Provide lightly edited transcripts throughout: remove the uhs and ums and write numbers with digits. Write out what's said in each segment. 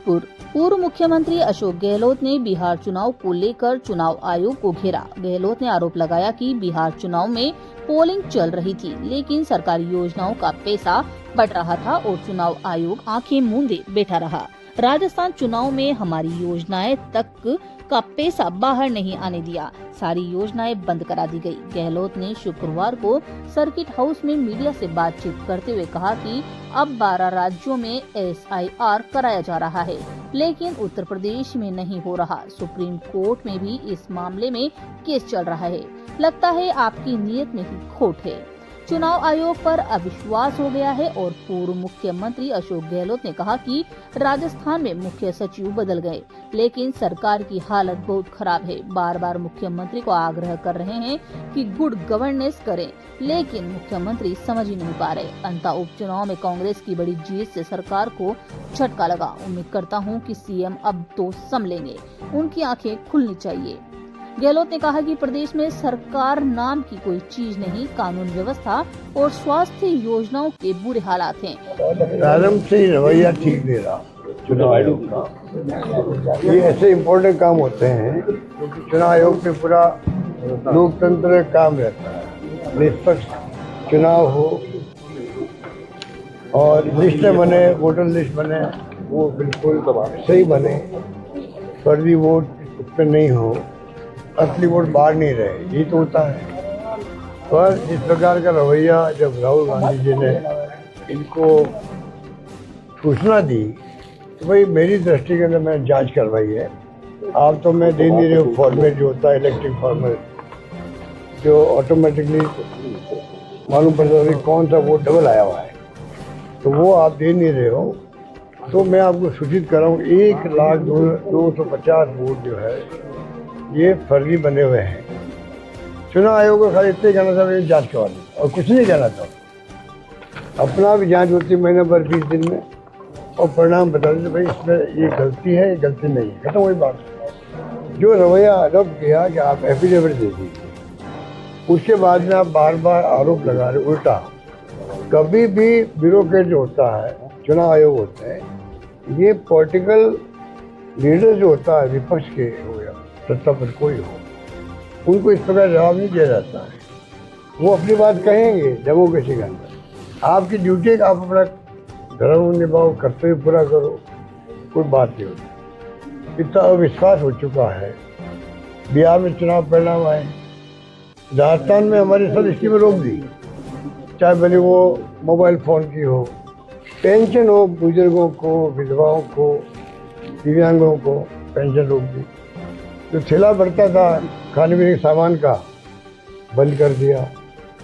जोधपुर। पूर्व मुख्यमंत्री अशोक गहलोत ने बिहार चुनाव को लेकर चुनाव आयोग को घेरा। गहलोत ने आरोप लगाया कि बिहार चुनाव में पोलिंग चल रही थी, लेकिन सरकारी योजनाओं का पैसा बट रहा था और चुनाव आयोग आंखें मूंदे बैठा रहा। राजस्थान चुनाव में हमारी योजनाएं तक का पैसा बाहर नहीं आने दिया, सारी योजनाएं बंद करा दी गई। गहलोत ने शुक्रवार को सर्किट हाउस में मीडिया से बातचीत करते हुए कहा कि अब 12 राज्यों में SIR कराया जा रहा है, लेकिन उत्तर प्रदेश में नहीं हो रहा। सुप्रीम कोर्ट में भी इस मामले में केस चल रहा है। लगता है आपकी नीयत में ही खोट है। चुनाव आयोग पर अविश्वास हो गया है और पूर्व मुख्यमंत्री अशोक गहलोत ने कहा कि राजस्थान में मुख्य सचिव बदल गए, लेकिन सरकार की हालत बहुत खराब है। बार बार मुख्यमंत्री को आग्रह कर रहे हैं कि गुड गवर्नेंस करें, लेकिन मुख्यमंत्री समझ ही नहीं पा रहे। अंततः उपचुनाव में कांग्रेस की बड़ी जीत से सरकार को झटका लगा। उम्मीद करता हूं कि सीएम अब तो संभलेंगे, उनकी आंखें खुलनी चाहिए। गहलोत ने कहा कि प्रदेश में सरकार नाम की कोई चीज नहीं, कानून व्यवस्था और स्वास्थ्य योजनाओं के बुरे हालात हैं। प्रारंभ से ही रवैया ठीक नहीं रहा चुनाव आयोग का। ये ऐसे इम्पोर्टेंट काम होते हैं, चुनाव आयोग पे पूरा लोकतंत्र काम रहता है। निष्पक्ष चुनाव हो और लिस्ट बने, वोटर लिस्ट बने, वो बिल्कुल सही बने, फर्जी वोट उस पर नहीं हो, असली वोट बाहर नहीं रहे, ये तो होता है। पर इस प्रकार का रवैया जब राहुल गांधी जी ने इनको सूचना दी तो भाई मेरी दृष्टि के अंदर मैंने जांच करवाई है। आप तो मैं दे नहीं रहे हो फॉर्मेट जो होता है, इलेक्ट्रिक फॉर्मेट, जो ऑटोमेटिकली मालूम पड़ता है कौन सा वोट डबल आया हुआ है, तो वो आप दे नहीं रहे हो। तो मैं आपको सूचित कर रहा हूँ 1,02,250 वोट जो है ये फर्जी बने हुए हैं। चुनाव आयोग को खाली इतने कहना था जांच करवा दी और कुछ नहीं कहना था। अपना भी जांच होती महीने भर 20 दिन में और परिणाम बता देते भाई इसमें ये गलती है, ये गलती नहीं है, खत्म वही बात। जो रवैया अडॉप्ट किया कि आप एफिडेविट दे दीजिए, उसके बाद में आप बार बार आरोप लगा रहे उल्टा। कभी भी ब्यूरोक्रेट जो होता है, चुनाव आयोग होते हैं, ये पॉलिटिकल लीडर जो होता है विपक्ष के हो या सत्ता पर कोई हो, उनको इस प्रकार जवाब नहीं दिया जाता है। वो अपनी बात कहेंगे डेमोक्रेसी के अंदर। आपकी ड्यूटी है कि आप अपना धर्म निभाओ, कर्तव्य पूरा करो, कोई बात नहीं होती। इतना अविश्वास हो चुका है। बिहार में चुनाव परिणाम आए, राजस्थान में हमारी सब स्कीमें रोक दी, चाहे भले वो मोबाइल फ़ोन की हो, पेंशन हो, बुजुर्गों को, विधवाओं को, दिव्यांगों को पेंशन रोक दी। जो ठेला बढ़ता था खाने पीने के सामान का बंद कर दिया,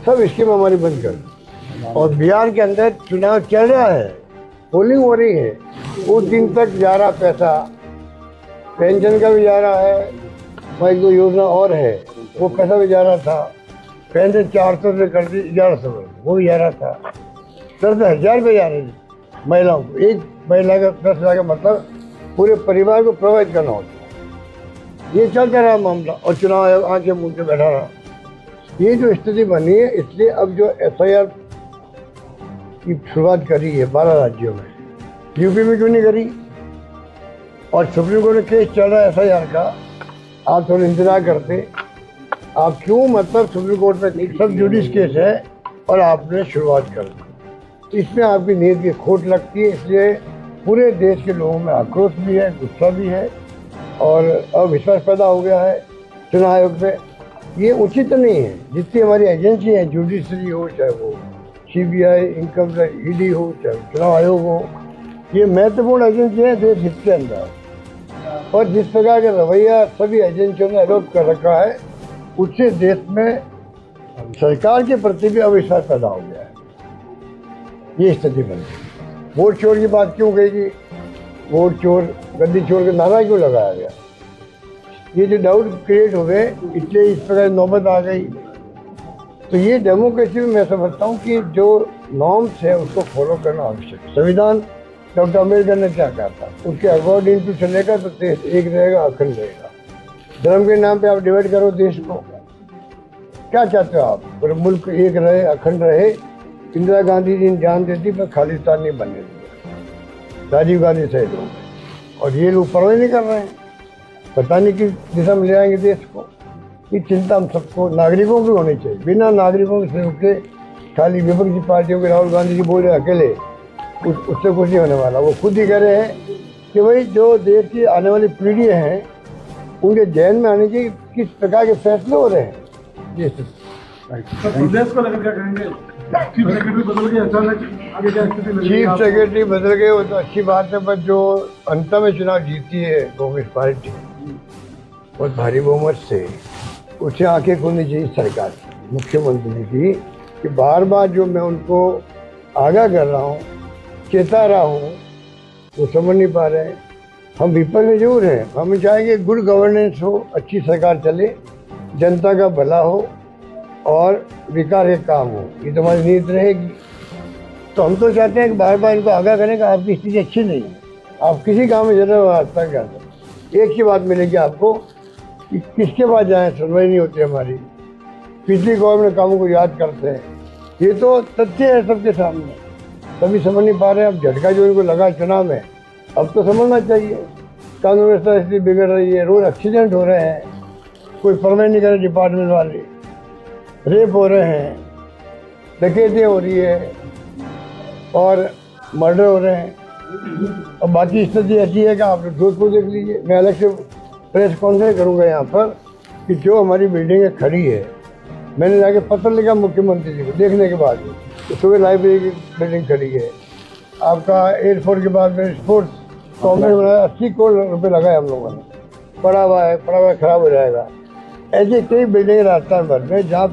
सब स्कीम हमारी बंद कर दी। और बिहार के अंदर चुनाव चल रहा है, पोलिंग हो रही है, उस दिन तक जा रहा पैसा, पेंशन का भी जा रहा है, वहाँ एक दो योजना और है वो पैसा भी जा रहा था। पेंशन 400 से कर दी 1100, वो भी जा रहा था। 10,000 रुपये जा रहे थे महिलाओं को। एक महिला का 10,000 का मतलब पूरे परिवार को प्रभावित करना होता है। ये चलता रहा मामला और चुनाव आयोग आके मुंह के बैठा रहा। ये जो स्थिति बनी है, इसलिए अब जो SIR की शुरुआत करी है 12 राज्यों में, यूपी में क्यों नहीं करी? और सुप्रीम कोर्ट में केस चल रहा है SIR का, आप थोड़ा इंतजार करते। आप क्यों मतलब सुप्रीम कोर्ट में सब जुडिस केस है और आपने शुरुआत कर दी। इसमें आपकी नीयत की खोट लगती है, इसलिए पूरे देश के लोगों में आक्रोश भी है, गुस्सा भी है और अविश्वास पैदा हो गया है चुनाव आयोग पे। ये उचित नहीं है। जितनी हमारी एजेंसी है, जुडिशरी हो, चाहे वो CBI, इनकम टैक्स, ED हो, चाहे चुनाव आयोग हो, ये महत्वपूर्ण एजेंसी है देश हित के अंदर। और जिस प्रकार का रवैया सभी एजेंसियों ने अडॉप्ट कर रखा है, उससे देश में सरकार के प्रति भी अविश्वास पैदा हो गया है। ये स्थिति बन गई। वोट चोर की बात क्यों कहेगी? वोट चोर, गद्दी चोर का नारा क्यों लगाया गया? ये जो डाउट क्रिएट हो गए, इसलिए इस प्रकार नौबत आ गई। तो ये डेमोक्रेसी में मैं समझता हूँ कि जो नॉर्म्स है उसको फॉलो करना आवश्यक है। संविधान डॉक्टर अम्बेडकर ने क्या कहा था, उसके अकॉर्डिंग टू चलेगा तो देश एक रहेगा, अखंड रहेगा। धर्म के नाम पे आप डिवाइड करो देश को, क्या चाहते हो आप? पूरे मुल्क एक रहे, अखंड रहे। इंदिरा गांधी जी ने जान देती पर खालिस्तान नहीं बनने दिया, राजीव गांधी सहित हो गए। और ये लोग परवाह नहीं कर रहे हैं। पता नहीं किस दिशा में ले आएंगे देश को। ये चिंता हम सबको, नागरिकों की होनी चाहिए। बिना नागरिकों के सहयोग के खाली विपक्षी पार्टियों के राहुल गांधी जी बोल रहे अकेले, उससे कुछ नहीं होने वाला। वो खुद ही कह रहे हैं कि भाई जो देश की आने वाली पीढ़ी हैं उनके जहन में आने की किस प्रकार के फैसले हो रहे हैं। जी प्रदेश को लेकर क्या कहेंगे? चीफ सेक्रेटरी बदल गए अचानक, आगे क्या स्थिति लग रही है चीफ आपको? सेक्रेटरी बदल गए वो तो अच्छी बात है, पर जो अंत में चुनाव जीती है कांग्रेस पार्टी बहुत भारी बहुमत से, उसे आंखें खोलनी चाहिए सरकार की, मुख्यमंत्री की, कि बार बार जो मैं उनको आगाह कर रहा हूँ, चेता रहा हूँ, वो समझ नहीं पा रहे हैं। हम विपक्ष में जरूर हैं, हम चाहेंगे गुड गवर्नेंस हो, अच्छी सरकार चले, जनता का भला हो और विकास के काम हो, ये तो हमारी नीयत रहेगी। तो हम तो चाहते हैं कि बार बार इनको आगाह करें कि आपकी स्थिति अच्छी नहीं है, आप किसी काम में ज़रूर वास्ता कर दो। एक ही बात मिलेगी आपको कि किसके पास जाएँ, सुनवाई नहीं होती हमारी। पिछली गवर्नमेंट कामों को याद करते हैं, ये तो तथ्य है सबके सामने। तभी समझ नहीं पा रहे हैं। अब झटका जो इनको लगा चुनाव में, अब तो समझना चाहिए। कानून व्यवस्था इसलिए बिगड़ रही है, रोज एक्सीडेंट हो रहे हैं, कोई परवाह नहीं कर रहे डिपार्टमेंट वाले, रेप हो रहे हैं, डकैतियाँ हो रही है और मर्डर हो रहे हैं। और बाकी स्थिति ऐसी है कि आप जोधपुर देख लीजिए। मैं अलग से प्रेस कॉन्फ्रेंस करूँगा यहाँ पर कि जो हमारी बिल्डिंगें खड़ी है, मैंने जाके पत्र लिखा मुख्यमंत्री जी को देखने के बाद, तो सुबह लाइब्रेरी की बिल्डिंग खड़ी है, आपका एयरपोर्ट के बाद में स्पोर्ट्स कॉम्प्लेक्स बनाया, 80 करोड़ रुपये लगाए हम लोगों ने। पड़ा हुआ है खराब हो जाएगा। ऐसे कई बिल्डिंग राजस्थान भर में जहाँ